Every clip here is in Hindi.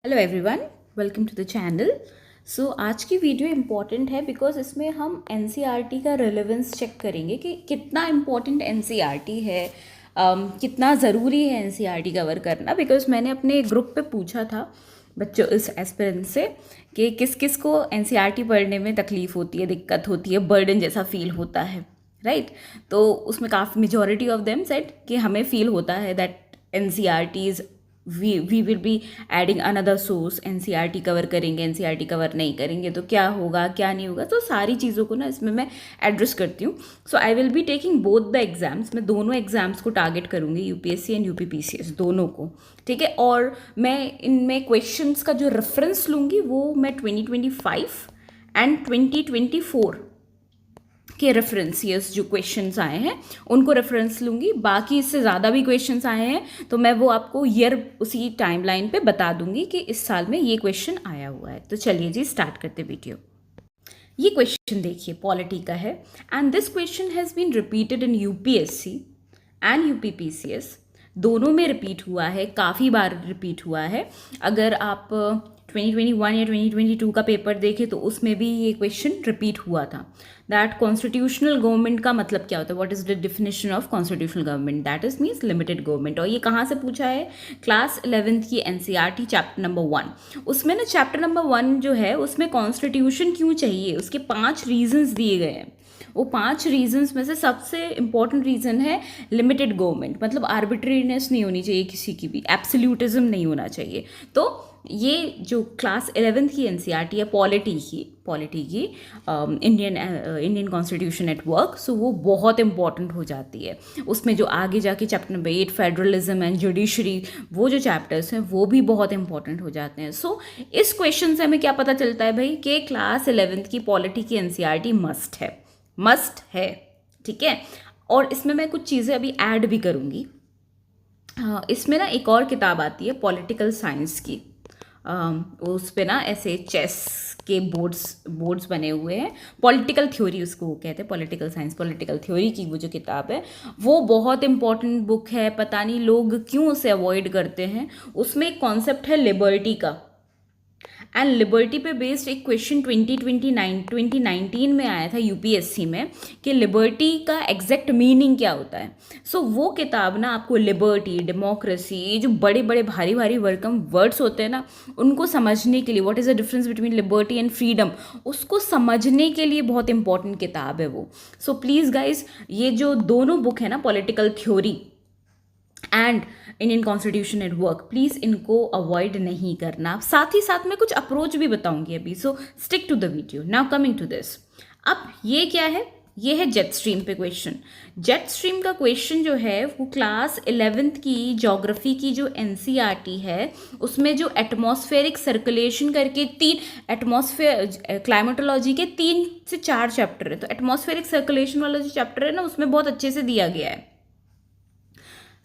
Hello everyone, welcome to the channel. So आज की वीडियो इम्पॉर्टेंट है बिकॉज इसमें हम एनसीईआरटी का रिलेवेंस चेक करेंगे कि कितना इम्पॉर्टेंट एनसीईआरटी है, कितना ज़रूरी है एनसीईआरटी कवर करना। बिकॉज मैंने अपने ग्रुप पे पूछा था बच्चों, इस एस्पिरेंट से, कि किस किस को एनसीईआरटी पढ़ने में तकलीफ़ होती है, दिक्कत होती है, बर्डन जैसा फील होता है, राइट। तो उसमें काफ़ी मेजॉरिटी ऑफ देम सेड कि हमें फील होता है that NCERT is we will be adding another source. NCERT cover करेंगे, एनसीईआरटी कवर नहीं करेंगे तो क्या होगा, क्या नहीं होगा। तो सारी चीज़ों को ना इसमें मैं एड्रेस करती हूँ। So I will be taking both the exams. मैं दोनों एग्जाम्स को टारगेट करूँगी, यूपीएससी एंड यूपीपीसीएस दोनों को, ठीक है। और मैं इनमें क्वेश्चंस का जो रेफरेंस लूँगी वो मैं 2025 एंड 2024 के रेफरेंस जो क्वेश्चंस आए हैं उनको रेफरेंस लूँगी। बाकी इससे ज़्यादा भी क्वेश्चंस आए हैं तो मैं वो आपको ईयर उसी टाइमलाइन पे बता दूंगी कि इस साल में ये क्वेश्चन आया हुआ है। तो चलिए जी, स्टार्ट करते वीडियो। ये क्वेश्चन देखिए, पॉलिटी का है and this question has been repeated in UPSC and UPPCS. दोनों में रिपीट हुआ है, काफ़ी बार रिपीट हुआ है। अगर आप 2021 या 2022 का पेपर देखें तो उसमें भी ये क्वेश्चन रिपीट हुआ था। दैट कॉन्स्टिट्यूशनल गवर्नमेंट का मतलब क्या होता है, what is the definition of constitutional government, that is means limited government. और ये कहाँ से पूछा है, क्लास 11th की एनसीईआरटी चैप्टर नंबर 1। उसमें ना चैप्टर नंबर 1 जो है उसमें कॉन्स्टिट्यूशन क्यों चाहिए, उसके 5 रीजंस दिए गए हैं। वो 5 रीजंस में से सबसे इंपॉर्टेंट रीजन है लिमिटेड गवर्नमेंट, मतलब आर्बिट्रीनेस नहीं होनी चाहिए किसी की भी, एब्सोल्यूटिज्म नहीं होना चाहिए। तो ये जो क्लास 11th की एनसीईआरटी है पॉलिटी की इंडियन कॉन्स्टिट्यूशन एट वर्क, सो वो बहुत इंपॉर्टेंट हो जाती है। उसमें जो आगे जाके chapter number 8 federalism and judiciary, वो जो चैप्टर्स हैं वो भी बहुत इंपॉर्टेंट हो जाते हैं। सो इस क्वेश्चन से हमें क्या पता चलता है भाई कि क्लास 11th की पॉलिटी की एनसीईआरटी मस्ट है, ठीक है। और इसमें मैं कुछ चीज़ें अभी ऐड भी करूँगी। इसमें ना एक और किताब आती है पॉलिटिकल साइंस की, उस पे ना ऐसे चेस के बोर्ड्स बने हुए हैं। पॉलिटिकल थ्योरी उसको कहते हैं, पॉलिटिकल साइंस पॉलिटिकल थ्योरी की वो जो किताब है वो बहुत इंपॉर्टेंट बुक है। पता नहीं लोग क्यों उसे अवॉइड करते हैं। उसमें एक कॉन्सेप्ट है लिबर्टी का, एंड लिबर्टी पे बेस्ड एक क्वेश्चन 2019 में आया था यूपीएससी में कि लिबर्टी का एग्जैक्ट मीनिंग क्या होता है। सो वो किताब ना आपको लिबर्टी, डेमोक्रेसी, जो बड़े बड़े भारी भारी वर्कम वर्ड्स होते हैं ना उनको समझने के लिए, what is the difference between liberty and freedom, उसको समझने के लिए बहुत इंपॉर्टेंट किताब है वो। सो प्लीज़ गाइज, ये जो दोनों बुक है ना, political theory and Indian constitution at work, please इनको अवॉइड नहीं करना। साथ ही साथ मैं कुछ अप्रोच भी बताऊंगी अभी, so stick to the video. Now coming to this, अब ये क्या है, ये है जेट स्ट्रीम पे क्वेश्चन। जेट स्ट्रीम का क्वेश्चन जो है वो क्लास 11th की ज्योग्राफी की जो एनसीईआरटी है उसमें जो एटमॉस्फेरिक सर्कुलेशन करके 3 एटमॉस्फेयर क्लाइमेटोलॉजी के 3 से 4 चैप्टर है। तो एटमॉस्फेरिक सर्कुलेशन वाला जो चैप्टर है ना उसमें बहुत अच्छे से दिया गया है।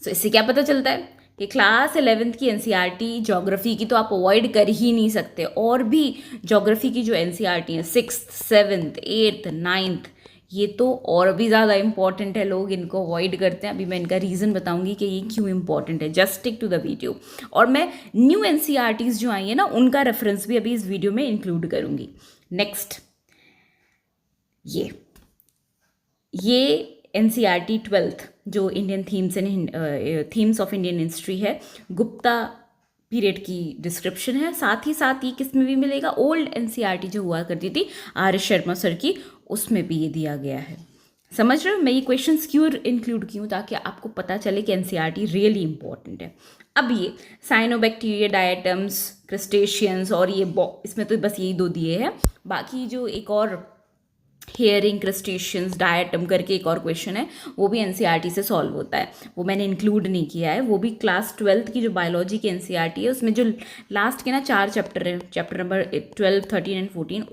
सो इससे क्या पता चलता है कि क्लास 11th की एनसीईआरटी ज्योग्राफी की तो आप अवॉइड कर ही नहीं सकते। और भी ज्योग्राफी की जो एनसीईआरटी है 6th 7th 8th 9th, ये तो और भी ज़्यादा इंपॉर्टेंट है, लोग इनको अवॉइड करते हैं। अभी मैं इनका रीज़न बताऊंगी कि ये क्यों इंपॉर्टेंट है। Just stick to the video. और मैं न्यू एनसीईआरटीज़ जो आई है ना उनका रेफरेंस भी अभी इस वीडियो में इंक्लूड करूँगी। नेक्स्ट, ये एनसीईआरटी 12th जो Indian themes of Indian history है, गुप्ता पीरियड की डिस्क्रिप्शन है। साथ ही साथ ये किस में भी मिलेगा, ओल्ड एनसीईआरटी जो हुआ करती थी आर एस शर्मा सर की, उसमें भी ये दिया गया है। समझ रहे हो मैं ये क्वेश्चंस क्यों इंक्लूड की हूँ, ताकि आपको पता चले कि एनसीईआरटी रियली इंपॉर्टेंट है। अब ये साइनोबैक्टीरिया, डायटम्स, क्रस्टेशियंस, और ये इसमें तो बस यही 2 दिए हैं। बाकी जो एक और हेयरिंग, क्रस्टेशियंस, डायटम करके एक और क्वेश्चन है वो भी एनसीईआरटी से सॉल्व होता है, वो मैंने इंक्लूड नहीं किया है। वो भी क्लास 12th की जो बायोलॉजी की एनसीईआरटी है उसमें जो लास्ट के ना 4 चैप्टर है, चैप्टर नंबर 12, 13 एंड 14,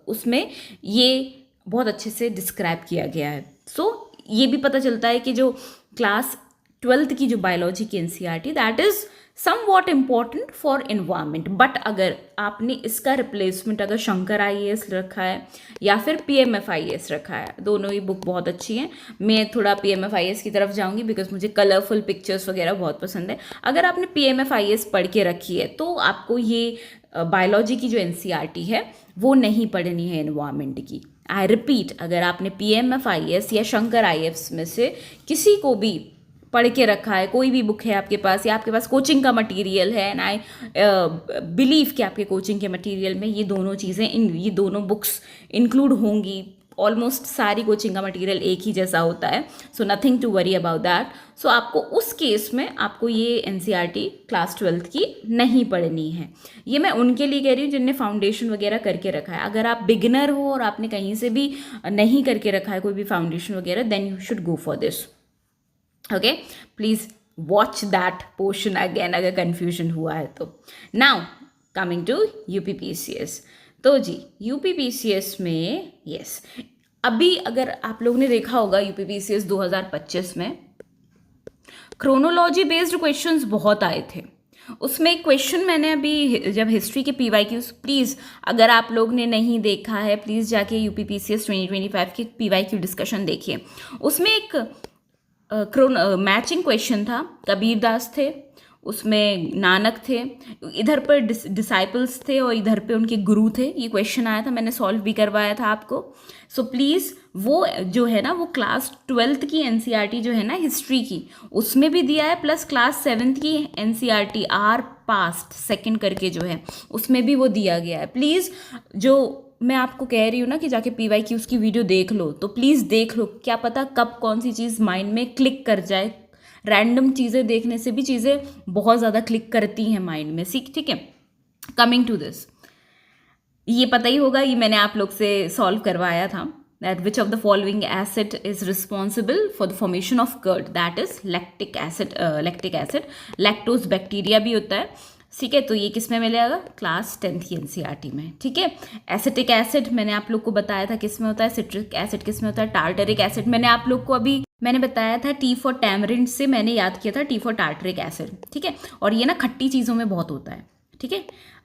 उसमें ये बहुत अच्छे से डिस्क्राइब किया गया है। सो ये भी पता चलता है कि जो क्लास 12th की जो बायोलॉजी की NCERT, that is somewhat important for environment. But अगर आपने इसका रिप्लेसमेंट अगर शंकर IAS रखा है या फिर PMF IAS रखा है, दोनों ही बुक बहुत अच्छी हैं। मैं थोड़ा PMF IAS की तरफ जाऊंगी बिकॉज मुझे कलरफुल पिक्चर्स वगैरह बहुत पसंद है। अगर आपने PMF IAS पढ़ के रखी है तो आपको ये बायोलॉजी की जो NCERT है वो नहीं पढ़नी है इन्वायरमेंट की। आई रिपीट, अगर आपने PMF IAS या शंकर IAS में से किसी को भी पढ़ के रखा है, कोई भी बुक है आपके पास या आपके पास कोचिंग का मटेरियल है, एंड आई बिलीव कि आपके कोचिंग के मटेरियल में ये दोनों चीज़ें ये दोनों बुक्स इंक्लूड होंगी। ऑलमोस्ट सारी कोचिंग का मटेरियल एक ही जैसा होता है, so nothing to worry about that. So आपको उस केस में आपको ये NCERT क्लास 12th की नहीं पढ़नी है। ये मैं उनके लिए कह रही हूँ जिनने फाउंडेशन वगैरह करके रखा है। अगर आप बिगिनर हो और आपने कहीं से भी नहीं करके रखा है कोई भी फाउंडेशन वगैरह, then you should go for this. Okay, please watch that portion again अगर कंफ्यूजन हुआ है तो। Now coming to UPPCS। तो जी UPPCS में यस, अभी अगर आप लोगों ने देखा होगा UPPCS 2025 में क्रोनोलॉजी बेस्ड क्वेश्चंस बहुत आए थे। उसमें एक क्वेश्चन मैंने अभी जब हिस्ट्री के PYQs, प्लीज़ अगर आप लोग ने नहीं देखा है प्लीज़ जाके UPPCS 2025 की PYQ डिस्कशन देखिए। उसमें एक मैचिंग क्वेश्चन था, कबीरदास थे, उसमें नानक थे, इधर पर डिसाइपल्स थे और इधर पे उनके गुरु थे। ये क्वेश्चन आया था, मैंने सॉल्व भी करवाया था आपको। सो प्लीज़ वो जो है ना वो क्लास 12th की NCERT जो है ना हिस्ट्री की, उसमें भी दिया है, प्लस क्लास 7th की NCERT आर पास्ट सेकंड करके जो है उसमें भी वो दिया गया है। प्लीज़ जो मैं आपको कह रही हूँ ना कि जाके PYQs की वीडियो देख लो, तो प्लीज़ देख लो, क्या पता कब कौन सी चीज़ माइंड में क्लिक कर जाए। रैंडम चीज़ें देखने से भी चीज़ें बहुत ज़्यादा क्लिक करती हैं माइंड में, ठीक है। कमिंग टू दिस, ये पता ही होगा, ये मैंने आप लोग से सॉल्व करवाया था। That which of the following acid is responsible for the formation of curd, that is lactic acid. Lactose bacteria भी होता है, ठीक है। तो ये किस में मिलेगा? क्लास 10th की NCERT में, ठीक है। एसिटिक एसिड मैंने आप लोग को बताया था किस में होता है, सिट्रिक एसिड किस में होता है, टार्टरिक एसिड मैंने आप लोग को अभी मैंने बताया था, T फॉर टैमरिंड से मैंने याद किया था, T फॉर टार्टरिक एसिड, ठीक है। और ये ना खट्टी चीज़ों में बहुत होता है, ठीक है।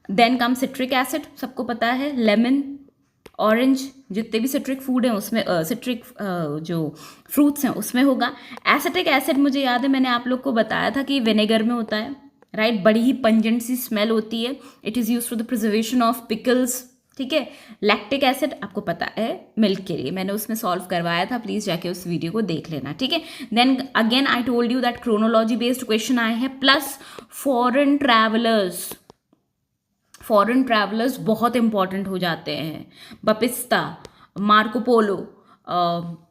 देन कम सिट्रिक एसिड, सबको पता है, लेमन, ऑरेंज, जितने भी सिट्रिक फूड हैं उसमें सिट्रिक जो फ्रूट्स हैं उसमें होगा। एसिटिक एसिड मुझे याद है मैंने आप लोग को बताया था कि विनेगर में होता है, राइट। बड़ी ही पंजेंट सी स्मेल होती है, it is use for the preservation of pickles, ठीक है। लैक्टिक एसिड आपको पता है मिल्क के लिए, मैंने उसमें सॉल्व करवाया था, प्लीज़ जाके उस वीडियो को देख लेना, ठीक है। Then again I told you that chronology based question आए हैं, प्लस फॉरेन ट्रैवलर्स बहुत इंपॉर्टेंट हो जाते हैं। बपिस्ता, मार्को पोलो,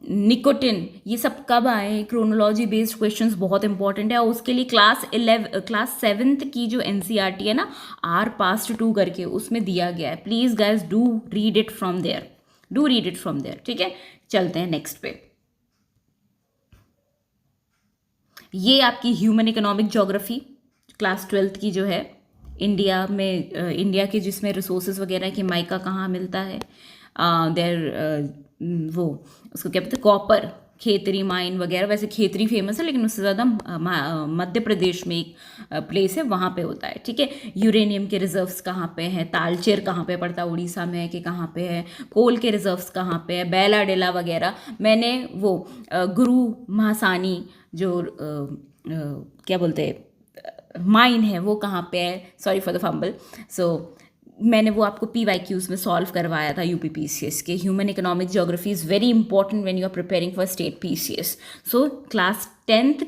निकोटिन, ये सब कब आए हैं? क्रोनोलॉजी बेस्ड क्वेश्चंस बहुत इंपॉर्टेंट है। और उसके लिए क्लास 7th की जो NCERT है ना, आर पास्ट 2 करके उसमें दिया गया है। Please guys do read it from there, ठीक है। चलते हैं नेक्स्ट पे। ये आपकी human economic geography class 12th की जो है, इंडिया में इंडिया के जिसमें रिसोर्सेज वगैरह की माइका कहाँ मिलता है, वो उसको क्या बोलते हैं, कॉपर, खेतरी माइन वगैरह। वैसे खेतरी फेमस है लेकिन उससे ज़्यादा मध्य प्रदेश में एक प्लेस है वहाँ पे होता है, ठीक है। यूरेनियम के रिजर्व्स कहाँ पे हैं, तालचेर कहाँ पे पड़ता है, उड़ीसा में है कि कहाँ पे है, कोल के रिजर्व्स कहाँ पे है, बेला डेला वगैरह। मैंने वो गुरु महासानी जो क्या बोलते हैं माइन है वो कहाँ पे है, सॉरी फॉर द फंबल। सो मैंने वो आपको PYQs में सॉल्व करवाया था UPPCS के। Human economic geography is very important when you are preparing for state PCS। So class 10th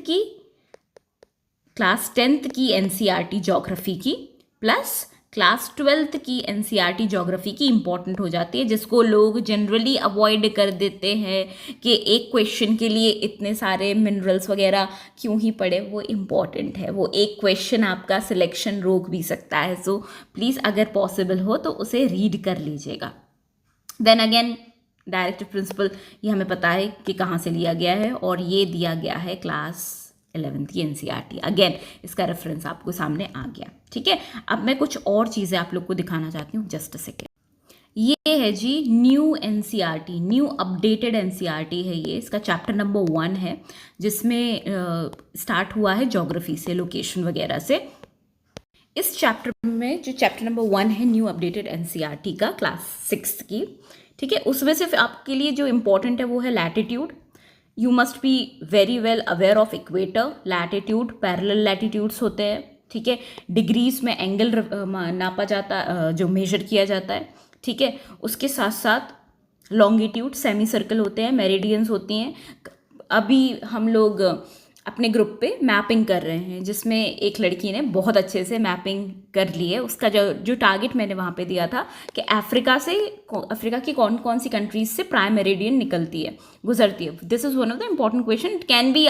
की NCERT ज्योग्राफी की प्लस क्लास 12th की NCERT ज्योग्राफी की इंपॉर्टेंट हो जाती है, जिसको लोग जनरली अवॉइड कर देते हैं कि एक क्वेश्चन के लिए इतने सारे मिनरल्स वगैरह क्यों ही पढ़े। वो इम्पॉर्टेंट है, वो एक क्वेश्चन आपका सिलेक्शन रोक भी सकता है। सो प्लीज़ अगर पॉसिबल हो तो उसे रीड कर लीजिएगा। देन अगेन डायरेक्टिव प्रिंसिपल, ये हमें पता है कि कहाँ से लिया गया है, और ये दिया गया है क्लास 11th की NCERT। अगेन इसका रेफरेंस आपको सामने आ गया, ठीक है। अब मैं कुछ और चीज़ें आप लोग को दिखाना चाहती हूँ, जस्ट अ सेकेंड। ये है जी new NCERT, new updated NCERT है ये। इसका चैप्टर नंबर 1 है, जिसमें स्टार्ट हुआ है ज्योग्राफी से, लोकेशन वगैरह से। इस चैप्टर में जो चैप्टर नंबर 1 है न्यू अपडेटेड एनसीईआरटी का क्लास 6 की, ठीक है, उसमें से आपके लिए जो इम्पोर्टेंट है वो है latitude. You must be very well aware of equator, latitude, parallel latitudes होते हैं, ठीक है. डिग्रीज में एंगल नापा जाता, जो मेजर किया जाता है, ठीक है. उसके साथ साथ लॉन्गिट्यूड, सेमी सर्कल होते हैं, मेरिडियंस होती हैं. अभी हम लोग अपने ग्रुप पे मैपिंग कर रहे हैं, जिसमें एक लड़की ने बहुत अच्छे से मैपिंग कर ली है. उसका जो टारगेट मैंने वहाँ पे दिया था कि अफ्रीका की कौन कौन सी कंट्रीज से प्राइम मेरिडियन निकलती है, गुजरती है. This is one of the important question. It can be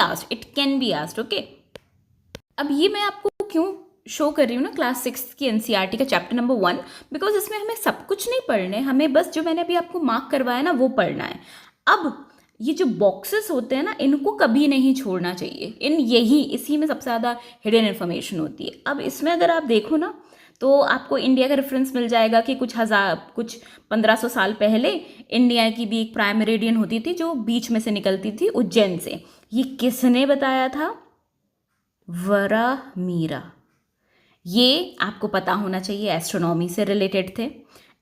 asked. Okay, अब ये मैं आपको क्यों शो कर रही हूँ ना क्लास 6 की एनसीईआरटी का चैप्टर नंबर 1, बिकॉज इसमें हमें सब कुछ नहीं पढ़ने, हमें बस जो मैंने अभी आपको मार्क करवाया ना वो पढ़ना है. अब ये जो बॉक्सेस होते हैं ना, इनको कभी नहीं छोड़ना चाहिए. इसी में सबसे ज़्यादा हिडन इन्फॉर्मेशन होती है. अब इसमें अगर आप देखो ना तो आपको इंडिया का रेफरेंस मिल जाएगा कि कुछ 1500 साल पहले इंडिया की भी एक प्राइम मेरिडियन होती थी जो बीच में से निकलती थी उज्जैन से. ये किसने बताया था? वराहमिहिर. ये आपको पता होना चाहिए, एस्ट्रोनॉमी से रिलेटेड थे.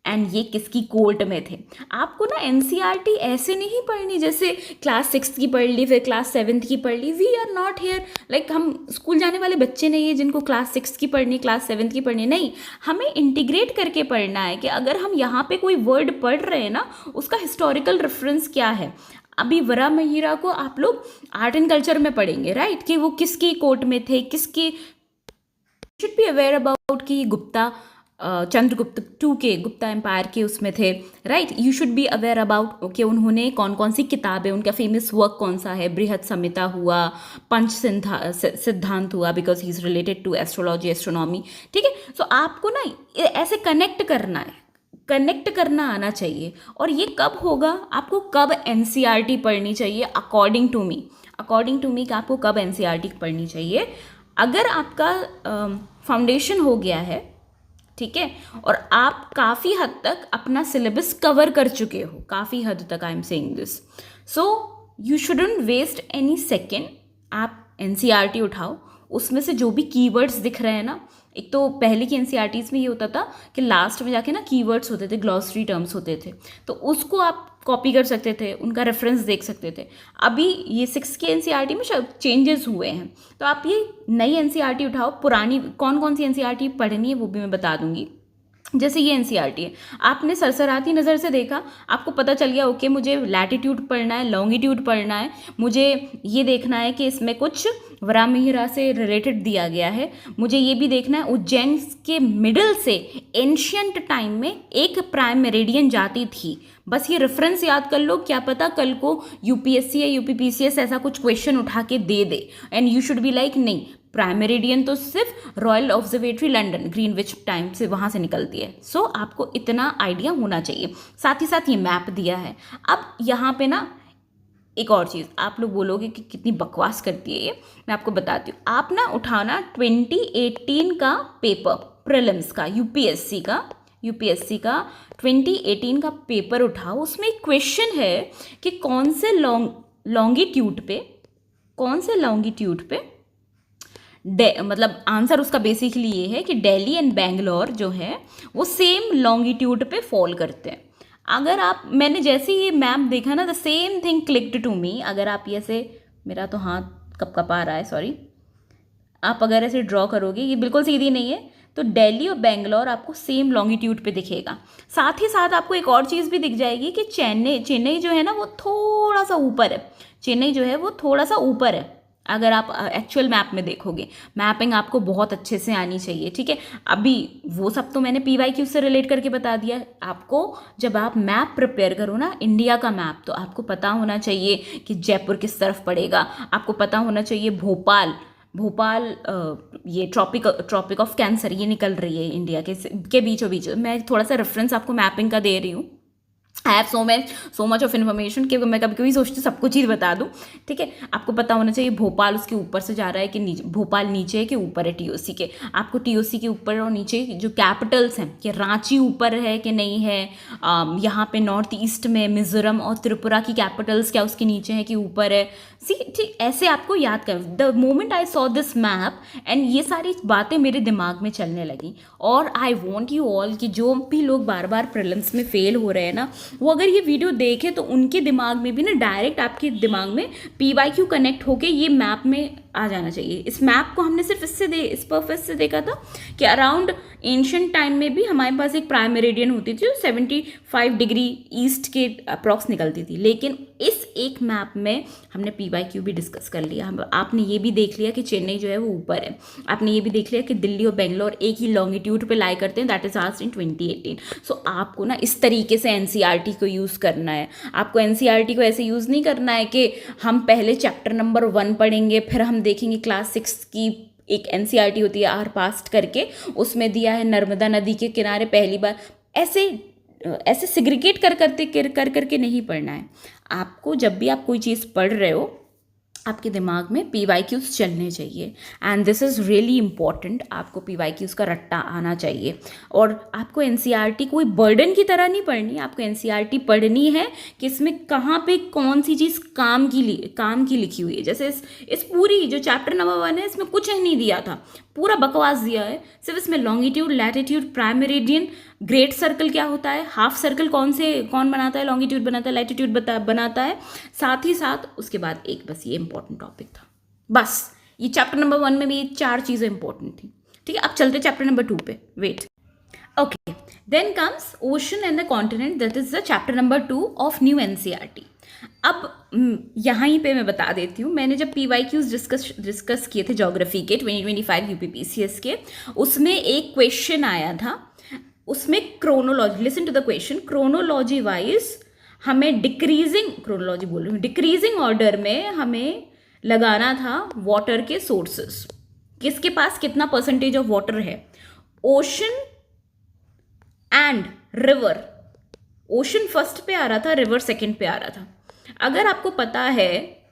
एंड ये किसकी कोर्ट में थे. आपको ना एनसीईआरटी ऐसे नहीं पढ़नी जैसे क्लास 6 की पढ़ ली फिर क्लास 7 की पढ़ ली. We are not here like हम स्कूल जाने वाले बच्चे नहीं है जिनको क्लास 6 की पढ़नी, क्लास 7 की पढ़नी. नहीं, हमें इंटीग्रेट करके पढ़ना है कि अगर हम यहाँ पे कोई वर्ड पढ़ रहे हैं ना, उसका हिस्टोरिकल रेफरेंस क्या है. अभी वराहमिहिर को आप लोग आर्ट एंड कल्चर में पढ़ेंगे, राइट, कि वो किसकी कोर्ट में थे, किसकी. शुड बी अवेयर अबाउट कि चंद्रगुप्त टू के गुप्ता एम्पायर के उसमें थे, right. You should be aware about कि उन्होंने कौन कौन सी किताबें, उनका फेमस वर्क कौन सा है. बृहद संहिता हुआ, पंच सिद्धांत हुआ, because he is related to astrology, astronomy, ठीक है. सो आपको ना ऐसे कनेक्ट करना आना चाहिए. और ये कब होगा, आपको कब एनसीईआरटी पढ़नी चाहिए अकॉर्डिंग टू मी कि आपको कब एनसीईआरटी पढ़नी चाहिए. अगर आपका फाउंडेशन हो गया है, ठीक है, और आप काफ़ी हद तक अपना सिलेबस कवर कर चुके हो, काफ़ी हद तक, I am saying this, so you shouldn't waste any second. आप एनसीईआरटी उठाओ, उसमें से जो भी कीवर्ड्स दिख रहे हैं ना, एक तो पहले की एनसीईआरटीज़ में ये होता था कि लास्ट में जाके ना कीवर्ड्स होते थे, ग्लॉसरी टर्म्स होते थे, तो उसको आप कॉपी कर सकते थे, उनका रेफरेंस देख सकते थे. अभी ये 6 के एनसीईआरटी में शायद चेंजेस हुए हैं, तो आप ये नई एनसीईआरटी उठाओ. पुरानी कौन कौन सी एनसीईआरटी पढ़नी है वो भी मैं बता दूंगी. जैसे ये एनसीईआरटी है, आपने सरसराती नज़र से देखा, आपको पता चल गया ओके मुझे लैटिट्यूड पढ़ना है, लॉन्गिट्यूड पढ़ना है, मुझे ये देखना है कि इसमें कुछ वराहमिहिर से रिलेटेड दिया गया है, मुझे ये भी देखना है उज्जैन के मिडल से एंशियंट टाइम में एक प्राइम मेरिडियन जाती थी. बस ये रेफरेंस याद कर लो, क्या पता कल को यूपीएससी या यूपीपीसीएस ऐसा कुछ क्वेश्चन उठा के दे दे. And you should be like नहीं, प्राइम मेरिडियन तो सिर्फ royal observatory London Greenwich time से वहाँ से निकलती है. सो आपको इतना आइडिया होना चाहिए. साथ ही साथ ये मैप दिया है. अब यहाँ पे ना एक और चीज़, आप लोग बोलोगे कि कितनी बकवास करती है ये, मैं आपको बताती हूँ. आप ना उठाना 2018 का पेपर प्रीलिम्स का, यूपीएससी का 2018 का पेपर उठाओ. उसमें एक क्वेश्चन है कि कौन से लॉन्गिट्यूड पे मतलब आंसर उसका बेसिकली ये है कि दिल्ली एंड बेंगलोर जो है वो सेम लॉन्गिट्यूड पे फॉल करते हैं. अगर मैंने जैसे ये मैप देखा ना, the same thing clicked to me. अगर आप ये से, मेरा तो हाथ कपकपा रहा है, सॉरी, आप अगर ऐसे ड्रॉ करोगे, ये बिल्कुल सीधी नहीं है, तो दिल्ली और बेंगलोर आपको सेम लॉन्गिट्यूड पे दिखेगा. साथ ही साथ आपको एक और चीज़ भी दिख जाएगी कि चेन्नई जो है ना वो थोड़ा सा ऊपर है. अगर आप एक्चुअल मैप में देखोगे, मैपिंग आपको बहुत अच्छे से आनी चाहिए, ठीक है. अभी वो सब तो मैंने PYQ से रिलेट करके बता दिया. आपको जब आप मैप प्रिपेयर करो ना, इंडिया का मैप, तो आपको पता होना चाहिए कि जयपुर किस तरफ पड़ेगा, आपको पता होना चाहिए भोपाल ये ट्रॉपिक ऑफ कैंसर ये निकल रही है इंडिया के बीचों बीच. मैं थोड़ा सा रेफरेंस आपको मैपिंग का दे रही हूँ. I have so much of information कि मैं कभी कभी सोचती हूँ सबको चीज़ बता दूँ। ठीक है, आपको पता होना चाहिए भोपाल उसके ऊपर से जा रहा है कि नीचे, भोपाल नीचे है कि ऊपर है टीओसी के। आपको टीओसी के ऊपर और नीचे जो कैपिटल्स हैं कि रांची ऊपर है कि नहीं है, यहाँ पे नॉर्थ ईस्ट में मिजोरम और त्रिपुरा की कैपिटल्स क्या उसके नीचे है कि ऊपर है। सी ठीक ऐसे आपको याद कर, the moment I saw this map and ये सारी बातें मेरे दिमाग में चलने लगी। और आई वॉन्ट यू ऑल कि जो भी लोग बार बार प्रीलिम्स में फेल हो रहे हैं ना, वो अगर ये वीडियो देखें तो उनके दिमाग में भी ना डायरेक्ट आपके दिमाग में PYQ कनेक्ट होके ये मैप में आ जाना चाहिए। इस मैप को हमने सिर्फ इस पर्पज से देखा था कि अराउंड एंशिएंट टाइम में भी हमारे पास एक प्राइम मेरिडियन होती थी जो 75 डिग्री ईस्ट के अप्रॉक्स निकलती थी, लेकिन इस एक मैप में हमने PYQ भी डिस्कस कर लिया। आपने ये भी देख लिया कि चेन्नई जो है वो ऊपर है, आपने ये भी देख लिया कि दिल्ली और बेंगलोर एक ही लॉन्गिट्यूड पे लाई करते हैं, दैट इज आस्क्ड इन 2018। सो आपको ना इस तरीके से NCERT को यूज़ करना है। आपको NCERT को ऐसे यूज़ नहीं करना है कि हम पहले चैप्टर नंबर 1 पढ़ेंगे, फिर हम देखेंगे क्लास 6 की एक NCERT होती है आर पास्ट करके, उसमें दिया है नर्मदा नदी के किनारे पहली बार। ऐसे सिग्रीगेट करके नहीं पढ़ना है। आपको जब भी आप कोई चीज़ पढ़ रहे हो आपके दिमाग में PYQs चलने चाहिए and this is really important. आपको PYQs का रट्टा आना चाहिए और आपको NCERT कोई बर्डन की तरह नहीं पढ़नी। आपको NCERT पढ़नी है कि इसमें कहाँ पे कौन सी चीज़ काम की लिखी हुई है। जैसे इस पूरी जो चैप्टर नंबर 1 है इसमें कुछ नहीं दिया था, पूरा बकवास दिया है। सिर्फ इसमें longitude, latitude, prime meridian, great circle क्या होता है, हाफ सर्कल कौन बनाता है, लॉन्गिट्यूड बनाता है, लैटिट्यूड बनाता है, साथ ही साथ उसके बाद एक बस ये इंपॉर्टेंट टॉपिक था। बस ये चैप्टर नंबर 1 में भी ये 4 चीज़ें इंपॉर्टेंट थी। ठीक है, अब चलते चैप्टर नंबर 2 पे। Wait, okay, then comes ocean and the continent, that is the chapter number 2 of new NCERT। अब यहाँ ही पे मैं बता देती हूँ, मैंने जब PYQs डिस्कस किए थे ज्योग्राफी के 2025 UPPCS के, उसमें एक क्वेश्चन आया था, उसमें chronology, listen to the question, chronology wise हमें डिक्रीजिंग ऑर्डर में हमें लगाना था वाटर के सोर्सेस, किसके पास कितना परसेंटेज ऑफ वाटर है। Ocean and river, ocean first पे आ रहा था, रिवर सेकंड पे आ रहा था। अगर आपको पता है,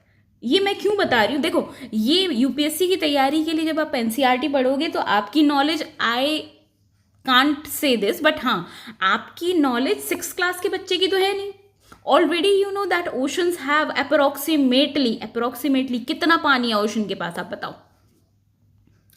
ये मैं क्यों बता रही हूँ, देखो ये UPSC की तैयारी के लिए जब आप NCERT पढ़ोगे तो आपकी knowledge, I can't say this but हाँ, आपकी नॉलेज 6th क्लास के बच्चे की तो है नहीं। Already you know that oceans have approximately कितना पानी है ओशन के पास, आप बताओ।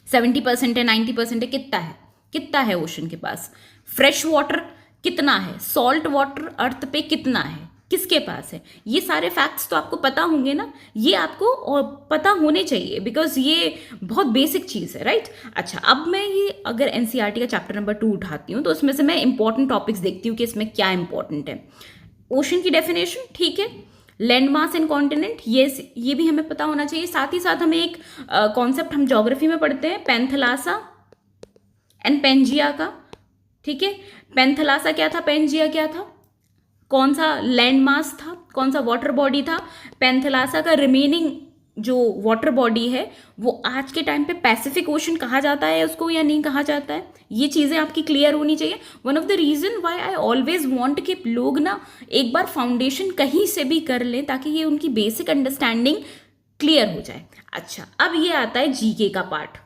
70% है, 90% है, कितना है ओशन के पास। फ्रेश वाटर कितना है, सॉल्ट वाटर अर्थ पे कितना है, किसके पास है। ये सारे फैक्ट्स तो आपको पता होंगे ना, ये आपको और पता होने चाहिए बिकॉज ये बहुत बेसिक चीज़ है, राइट। अच्छा, अब मैं ये अगर NCERT का चैप्टर नंबर 2 उठाती हूँ तो उसमें से मैं इंपॉर्टेंट टॉपिक्स देखती हूँ कि इसमें क्या इंपॉर्टेंट है। ओशन की डेफिनेशन, ठीक है, लैंड मास एंड कॉन्टिनेंट, ये भी हमें पता होना चाहिए। साथ ही साथ हमें एक कॉन्सेप्ट हम ज्योग्राफी में पढ़ते हैं, पैंथलासा एंड पेंजिया का। ठीक है, पैंथलासा क्या था, पेंजिया क्या था, कौन सा लैंड मास था, कौन सा वाटर बॉडी था। पैंथलासा का रिमेनिंग जो वाटर बॉडी है वो आज के टाइम पे पैसिफिक ओशन कहा जाता है उसको या नहीं कहा जाता है, ये चीज़ें आपकी क्लियर होनी चाहिए। One of the reason why I always want कि लोग ना एक बार फाउंडेशन कहीं से भी कर लें ताकि ये उनकी बेसिक अंडरस्टैंडिंग क्लियर हो जाए। अच्छा, अब ये आता है GK का पार्ट।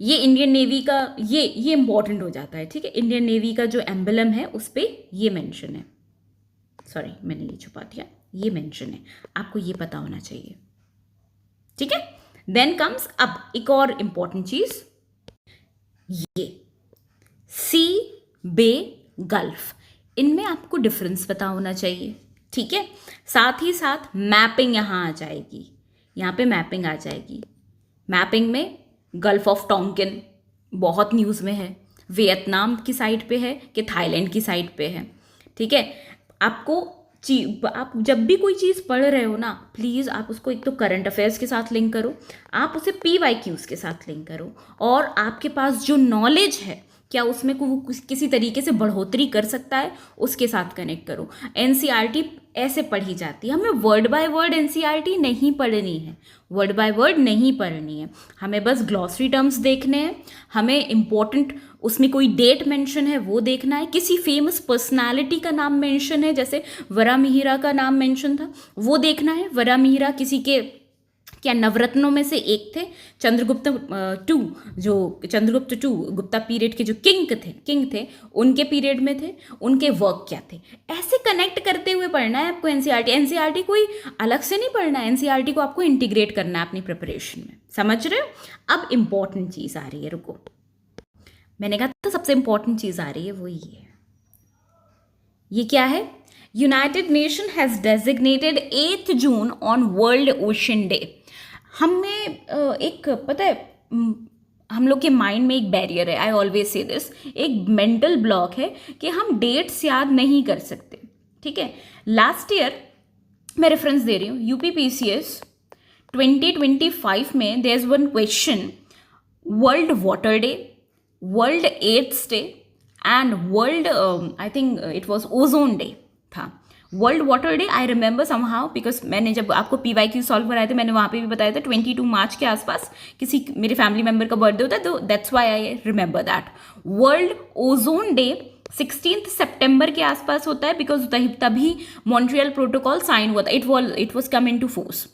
ये इंडियन नेवी का ये इंपॉर्टेंट हो जाता है। ठीक है, इंडियन नेवी का जो एम्बलम है उस पर ये मेंशन है, सॉरी मैंने ये छुपा दिया, ये मेंशन है, आपको ये पता होना चाहिए। ठीक है, देन कम्स अब एक और इंपॉर्टेंट चीज, ये सी, बे, गल्फ, इनमें आपको डिफरेंस पता होना चाहिए। ठीक है, साथ ही साथ मैपिंग यहाँ आ जाएगी, यहाँ पे मैपिंग आ जाएगी। मैपिंग में गल्फ ऑफ टोंकिन बहुत न्यूज़ में है, वियतनाम की साइड पे है कि थाईलैंड की साइड पे है। ठीक है, आपको आप जब भी कोई चीज़ पढ़ रहे हो ना, प्लीज़ आप उसको एक तो करंट अफेयर्स के साथ लिंक करो, आप उसे PYQs के साथ लिंक करो, और आपके पास जो नॉलेज है क्या उसमें को किसी तरीके से बढ़ोतरी कर सकता है उसके साथ कनेक्ट करो। NCERT ऐसे पढ़ी जाती है। हमें वर्ड बाय वर्ड एनसीईआरटी नहीं पढ़नी है, वर्ड बाय वर्ड नहीं पढ़नी है, हमें बस ग्लॉसरी टर्म्स देखने हैं, हमें इम्पोर्टेंट उसमें कोई डेट मेंशन है वो देखना है, किसी फेमस पर्सनालिटी का नाम मेंशन है, जैसे वरामिहिरा का नाम मेंशन था वो देखना है। वरामिहिरा किसी के क्या नवरत्नों में से एक थे, चंद्रगुप्त टू, जो चंद्रगुप्त टू गुप्ता पीरियड के जो किंग थे उनके पीरियड में थे, उनके वर्क क्या थे, ऐसे कनेक्ट करते हुए पढ़ना है आपको एनसीईआरटी। एनसीईआरटी कोई अलग से नहीं पढ़ना है, एनसीईआरटी को आपको इंटीग्रेट करना है अपनी प्रिपरेशन में, समझ रहे हो। अब इंपॉर्टेंट चीज़ आ रही है, रुको, मैंने कहा था सबसे इंपॉर्टेंट चीज़ आ रही है, वो ये क्या है, United nation has designated 8 June on world ocean day. हमें एक पता है, हम लोग के माइंड में एक बैरियर है, आई ऑलवेज से दिस, एक मेंटल ब्लॉक है कि हम डेट्स याद नहीं कर सकते, ठीक है। लास्ट ईयर मैं रेफरेंस दे रही हूँ, यूपीपीसीएस 2025 में there is one question, world water day, world AIDS day and world I think it was ozone day था। World water day I remember somehow, because मैंने जब आपको PYQ सॉल्व कराए थे मैंने वहाँ पे भी बताया था 22 मार्च के आसपास किसी मेरे फैमिली मेम्बर का बर्थडे होता है, तो that's why I remember that. World ozone day 16 सितंबर के आसपास होता है, बिकॉज तभी मॉन्ट्रियल प्रोटोकॉल साइन हुआ था, it was come into force,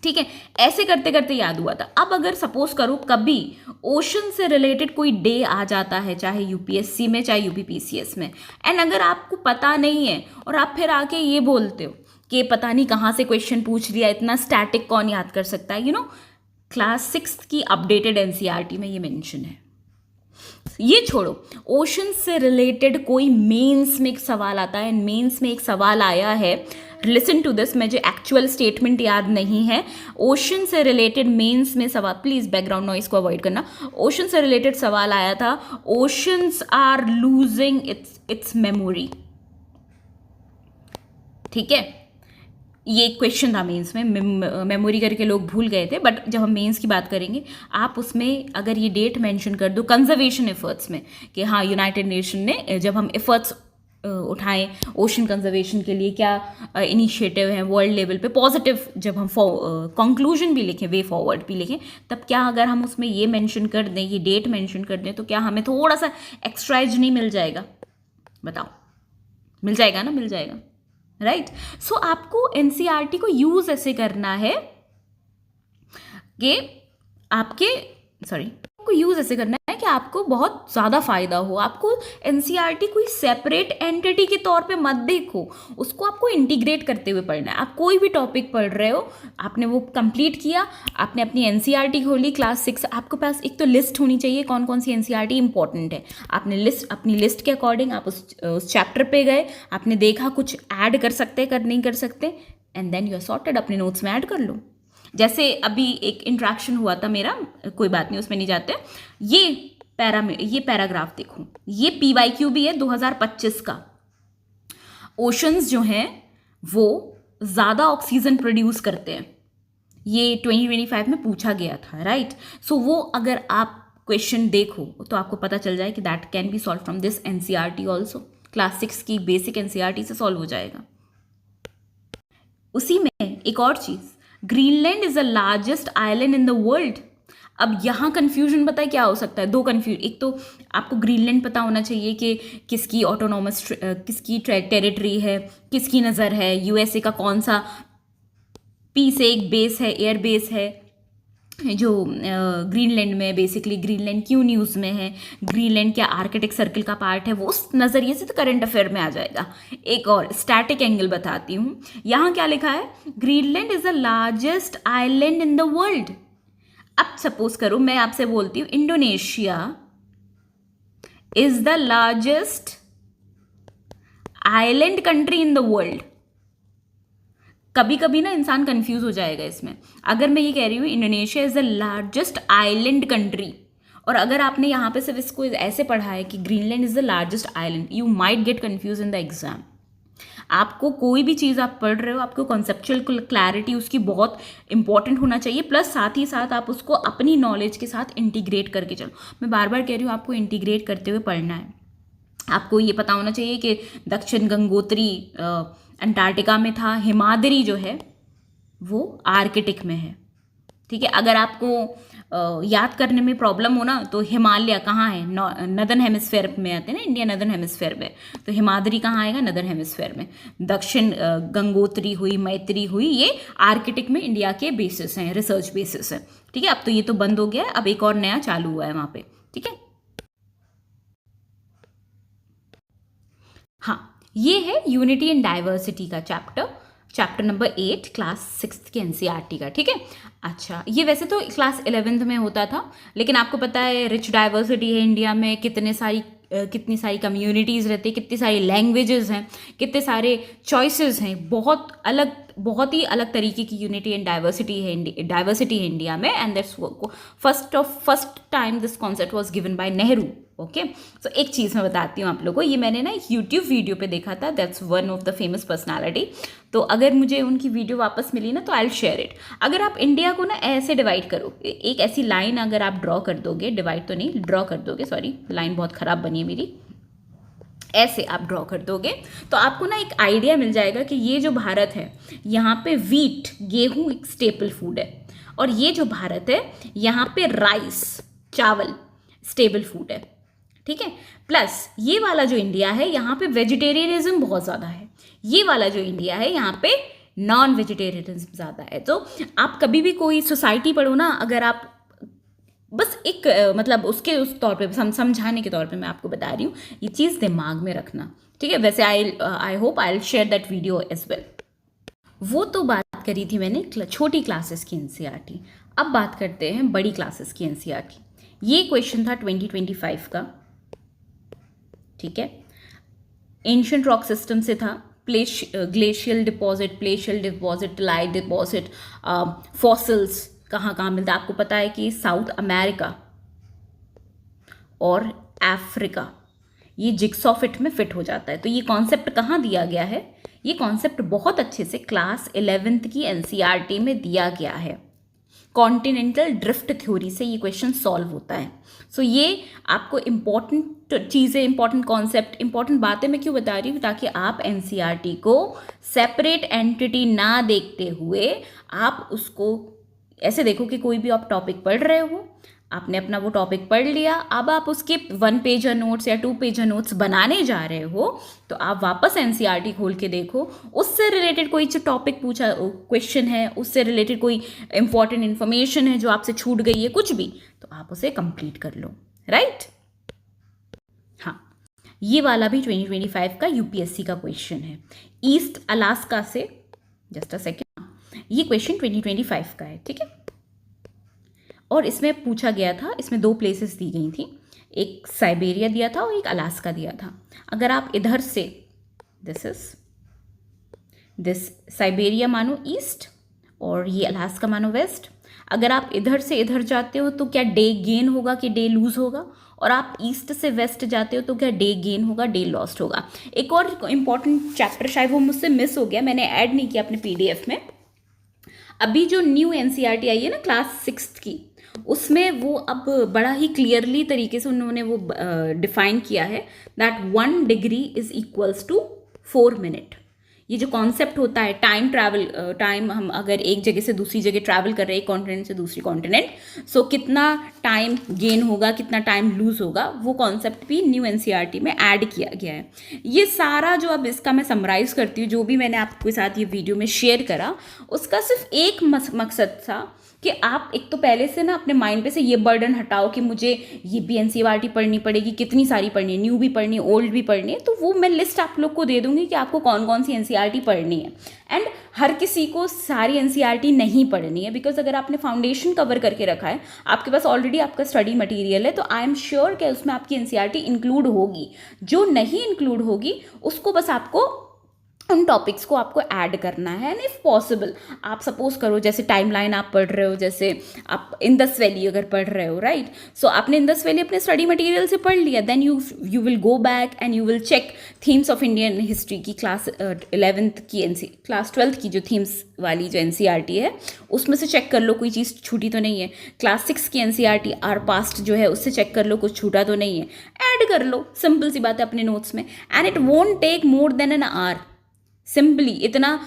ठीक है। ऐसे करते करते याद हुआ था। अब अगर सपोज करो कभी ओशन से रिलेटेड कोई डे आ जाता है, चाहे यूपीएससी में चाहे यूपीपीसीएस में, एंड अगर आपको पता नहीं है और आप फिर आके ये बोलते हो कि पता नहीं कहाँ से क्वेश्चन पूछ लिया, इतना स्टैटिक कौन याद कर सकता है, क्लास 6 की अपडेटेड एनसीईआरटी में ये मेंशन है। ये छोड़ो, ओशन से रिलेटेड कोई मेंस में एक सवाल आता है, मेंस में एक सवाल आया है, लिसन टू दिस, मुझे एक्चुअल स्टेटमेंट याद नहीं है, ओशन से रिलेटेड मेंस में सवाल, प्लीज बैकग्राउंड नॉइस को अवॉइड करना, ओशन से रिलेटेड सवाल आया था, oceans are losing its memory, ठीक है। ये क्वेश्चन था मेंस में, मेमोरी करके लोग भूल गए थे, बट जब हम मेंस की बात करेंगे आप उसमें अगर ये डेट मेंशन कर दो कंजर्वेशन एफर्ट्स में कि हाँ यूनाइटेड नेशन ने जब हम एफर्ट्स उठाएं ओशन कंजर्वेशन के लिए क्या इनिशिएटिव हैं वर्ल्ड लेवल पे, पॉजिटिव जब हम कंक्लूजन भी लिखें, वे फॉरवर्ड भी लिखें, तब क्या अगर हम उसमें ये मेंशन कर दें, ये डेट मेंशन कर दें, तो क्या हमें थोड़ा सा एक्स्ट्रा एज नहीं मिल जाएगा? बताओ, मिल जाएगा ना? मिल जाएगा, राइट। सो आपको एनसीईआरटी को यूज ऐसे करना है कि आपको यूज ऐसे करना है कि आपको बहुत ज़्यादा फायदा हो। आपको एनसीईआरटी कोई सेपरेट एंटिटी के तौर पे मत देखो, उसको आपको इंटीग्रेट करते हुए पढ़ना है। आप कोई भी टॉपिक पढ़ रहे हो, आपने वो कंप्लीट किया, आपने अपनी एनसीईआरटी खोली क्लास 6, आपके पास एक तो लिस्ट होनी चाहिए कौन कौन सी एनसीईआरटी इंपॉर्टेंट है। आपने अपनी लिस्ट के अकॉर्डिंग आप उस चैप्टर पे गए, आपने देखा कुछ ऐड कर सकते कर नहीं कर सकते, and then you are sorted, अपने नोट्स में ऐड कर लो। जैसे अभी एक इंट्रैक्शन हुआ था मेरा, कोई बात नहीं उसमें नहीं जाते, ये पैराग्राफ देखो, ये PYQ भी है 2025 का। ओशंस जो हैं वो ज़्यादा ऑक्सीजन प्रोड्यूस करते हैं, ये 2025 में पूछा गया था, राइट। सो वो अगर आप क्वेश्चन देखो तो आपको पता चल जाए कि that can be solve from this NCERT also, class 6 की बेसिक एनसीईआरटी से सॉल्व हो जाएगा। उसी में एक और चीज़, Greenland is the largest island in the world. अब यहाँ कन्फ्यूजन पता है क्या हो सकता है? दो कन्फ्यूजन, एक तो आपको ग्रीनलैंड पता होना चाहिए कि किसकी ऑटोनॉमस किसकी टेरिटरी है, किसकी नज़र है, यूएसए का कौन सा पी से एक बेस है, एयर बेस है जो ग्रीनलैंड में, बेसिकली ग्रीनलैंड क्यों न्यूज़ में है, ग्रीनलैंड क्या आर्कटिक सर्कल का पार्ट है, वो उस नज़रिए से तो करंट अफेयर में आ जाएगा। एक और स्टैटिक एंगल बताती हूँ, यहाँ क्या लिखा है, Greenland is the largest island in the world. अब सपोज करो मैं आपसे बोलती हूँ Indonesia is the largest island country in the world. कभी कभी ना इंसान कंफ्यूज हो जाएगा इसमें। अगर मैं ये कह रही हूँ Indonesia is the largest island country, और अगर आपने यहाँ पे सिर्फ इसको ऐसे पढ़ा है कि Greenland is the largest island, you might get confuse in the exam. आपको कोई भी चीज़ आप पढ़ रहे हो, आपको कॉन्सेप्चुअल क्लैरिटी उसकी बहुत इंपॉर्टेंट होना चाहिए, प्लस साथ ही साथ आप उसको अपनी नॉलेज के साथ इंटीग्रेट करके चलो। मैं बार बार कह रही हूँ आपको इंटीग्रेट करते हुए पढ़ना है। आपको ये पता होना चाहिए कि दक्षिण गंगोत्री अंटार्कटिका में था। हिमाद्री जो है वो आर्कटिक में है। ठीक है, अगर आपको याद करने में प्रॉब्लम हो ना तो हिमालय कहाँ है, नदर्न हेमिस्फेयर में आते हैं ना, इंडिया नदर्न हेमिस्फेयर में, तो हिमाद्री कहाँ आएगा, नदर्न हेमिस्फेयर में। दक्षिण गंगोत्री हुई, मैत्री हुई, ये आर्कटिक में इंडिया के बेसिस हैं, रिसर्च बेसिस है। ठीक है, अब तो ये तो बंद हो गया है, अब एक और नया चालू हुआ है वहाँ पे। ठीक है, हाँ, ये है यूनिटी एंड डाइवर्सिटी का चैप्टर नंबर 8 क्लास 6 के एनसीईआरटी का। ठीक है, अच्छा, ये वैसे तो क्लास 11th में होता था, लेकिन आपको पता है रिच डाइवर्सिटी है इंडिया में, कितनी सारी कम्युनिटीज़ रहती है, कितनी सारी लैंग्वेजेस हैं, कितने सारे चॉइसेस हैं, बहुत ही अलग तरीके की यूनिटी एंड डाइवर्सिटी है इंडिया में। And that's first time this concept was given by Nehru. Okay, so एक चीज़ मैं बताती हूँ आप लोगों को, ये मैंने ना एक यूट्यूब वीडियो पे देखा था, that's one of the famous personality. तो अगर मुझे उनकी वीडियो वापस मिली ना तो आई विल शेयर इट। अगर आप इंडिया को ना ऐसे डिवाइड करो, एक ऐसी लाइन अगर आप ड्रॉ कर दोगे, डिवाइड तो नहीं, ड्रॉ कर दोगे, सॉरी लाइन बहुत ख़राब बनी है मेरी, ऐसे आप ड्रॉ कर दोगे तो आपको ना एक आइडिया मिल जाएगा कि ये जो भारत है यहाँ पे वीट, गेहूँ एक स्टेपल फूड है, और ये जो भारत है यहाँ पे राइस, चावल स्टेबल फूड है। ठीक है, प्लस ये वाला जो इंडिया है यहाँ पे वेजिटेरियनिज्म बहुत ज़्यादा है, ये वाला जो इंडिया है यहाँ पे नॉन वेजिटेरियनिज्म ज़्यादा है। तो आप कभी भी कोई सोसाइटी पढ़ो ना, अगर आप बस एक मतलब उसके उस तौर पे समझाने के तौर पे मैं आपको बता रही हूँ, ये चीज़ दिमाग में रखना। ठीक है, वैसे I hope I will share that video as well. वो तो बात करी थी मैंने छोटी क्लासेस की एनसीईआरटी, अब बात करते हैं बड़ी क्लासेस की एनसीईआरटी। ये क्वेश्चन था 2025 का। ठीक है, एंशिएंट रॉक सिस्टम से था, glacial deposit, light deposit, fossils कहाँ कहाँ मिलता है। आपको पता है कि साउथ अमेरिका और अफ्रीका ये जिग्सॉ फिट में फिट हो जाता है। तो ये कॉन्सेप्ट कहाँ दिया गया है, ये कॉन्सेप्ट बहुत अच्छे से क्लास 11th की एनसीईआरटी में दिया गया है। कॉन्टिनेंटल ड्रिफ्ट थ्योरी से ये क्वेश्चन सॉल्व होता है। सो ये आपको इम्पॉर्टेंट चीज़ें, इम्पॉर्टेंट कॉन्सेप्ट, इम्पॉर्टेंट बातें मैं क्यों बता रही हूँ, ताकि आप एनसीईआरटी को सेपरेट एंटिटी ना देखते हुए आप उसको ऐसे देखो कि कोई भी आप टॉपिक पढ़ रहे हो, आपने अपना वो टॉपिक पढ़ लिया, अब आप उसके 1 पेजर नोट्स या 2 पेजर नोट्स बनाने जा रहे हो, तो आप वापस एनसीईआरटी खोल के देखो, उससे रिलेटेड कोई जो टॉपिक पूछा क्वेश्चन है, उससे रिलेटेड कोई इंपॉर्टेंट इन्फॉर्मेशन है जो आपसे छूट गई है, कुछ भी, तो आप उसे कंप्लीट कर लो। राइट, हाँ, ये वाला भी 2025 का यूपीएससी का क्वेश्चन है, ईस्ट अलास्का से, जस्ट अ सेकेंड, ये क्वेश्चन 2025 का है। ठीक है, और इसमें पूछा गया था, इसमें 2 प्लेसेस दी गई थी, एक साइबेरिया दिया था और एक अलास्का दिया था। अगर आप इधर से दिस साइबेरिया मानो ईस्ट और ये अलास्का मानो वेस्ट, अगर आप इधर से इधर जाते हो तो क्या डे गेन होगा कि डे लूज होगा, और आप ईस्ट से वेस्ट जाते हो तो क्या डे गेन होगा, डे लॉस्ट होगा। एक और इंपॉर्टेंट चैप्टर, शायद वो मुझसे मिस हो गया, मैंने ऐड नहीं किया अपने पीडीएफ में, अभी जो न्यू एनसीईआरटी आई है ना क्लास 6 की, उसमें वो अब बड़ा ही क्लियरली तरीके से उन्होंने वो डिफाइन किया है that 1 degree is equals to 4 minute. ये जो कॉन्सेप्ट होता है टाइम, हम अगर एक जगह से दूसरी जगह ट्रैवल कर रहे हैं, एक कॉन्टिनेंट से दूसरी कॉन्टिनेंट, सो कितना टाइम गेन होगा, कितना टाइम लूज होगा, वो कॉन्सेप्ट भी न्यू एनसीईआरटी में ऐड किया गया है। ये सारा जो अब इसका मैं समराइज करती हूँ, जो भी मैंने आपके साथ ये वीडियो में शेयर करा, उसका सिर्फ एक मकसद था कि आप एक तो पहले से ना अपने माइंड पे से ये बर्डन हटाओ कि मुझे ये भी एनसीईआरटी पढ़नी पड़ेगी, कितनी सारी पढ़नी है, न्यू भी पढ़नी है, ओल्ड भी पढ़नी है, तो वो मैं लिस्ट आप लोग को दे दूंगी कि आपको कौन कौन सी एनसीईआरटी पढ़नी है। एंड हर किसी को सारी एनसीईआरटी नहीं पढ़नी है, बिकॉज अगर आपने फाउंडेशन कवर करके रखा है, आपके पास ऑलरेडी आपका स्टडी मटीरियल है, तो आई एम श्योर कि उसमें आपकी एनसीईआरटी इंक्लूड होगी। जो नहीं इंक्लूड होगी उसको बस आपको उन टॉपिक्स को आपको ऐड करना है। एंड इफ़ पॉसिबल आप सपोज करो जैसे टाइमलाइन आप पढ़ रहे हो, जैसे आप इंदस वैली अगर पढ़ रहे हो, राइट, सो आपने इंदस वैली अपने स्टडी मटेरियल से पढ़ लिया, then you will go back and you will check themes of Indian history की क्लास 11th की क्लास 12th की जो थीम्स वाली जो एनसीईआरटी है, उसमें से चेक कर लो कोई चीज़ छूटी तो नहीं है। क्लास 6 की एनसीईआरटी आर पास्ट जो है उससे चेक कर लो कुछ छूटा तो नहीं है, ऐड कर लो, सिंपल सी बात है अपने नोट्स में। And it won't take more than an hour, simply इतना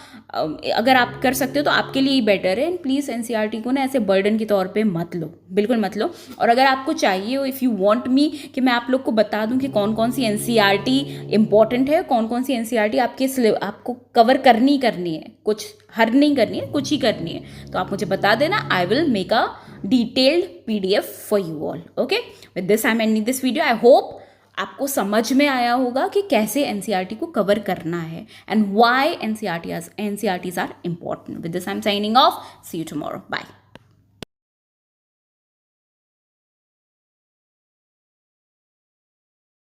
अगर आप कर सकते हो तो आपके लिए ही बेटर है। एंड प्लीज़ एनसीईआरटी को ना ऐसे बर्डन के तौर पे मत लो, बिल्कुल मत लो। और अगर आपको चाहिए हो, इफ़ यू वांट मी कि मैं आप लोग को बता दूं कि कौन कौन सी एनसीईआरटी इंपॉर्टेंट है, कौन कौन सी एनसीईआरटी आपको कवर करनी है, कुछ हर नहीं करनी है, कुछ ही करनी है, तो आप मुझे बता देना। I will make a detailed PDF for you all. Okay, with this I am ending this video. I hope आपको समझ में आया होगा कि कैसे एनसीईआरटी को कवर करना है and why NCERTs are important. With this I am signing off. See you tomorrow. Bye.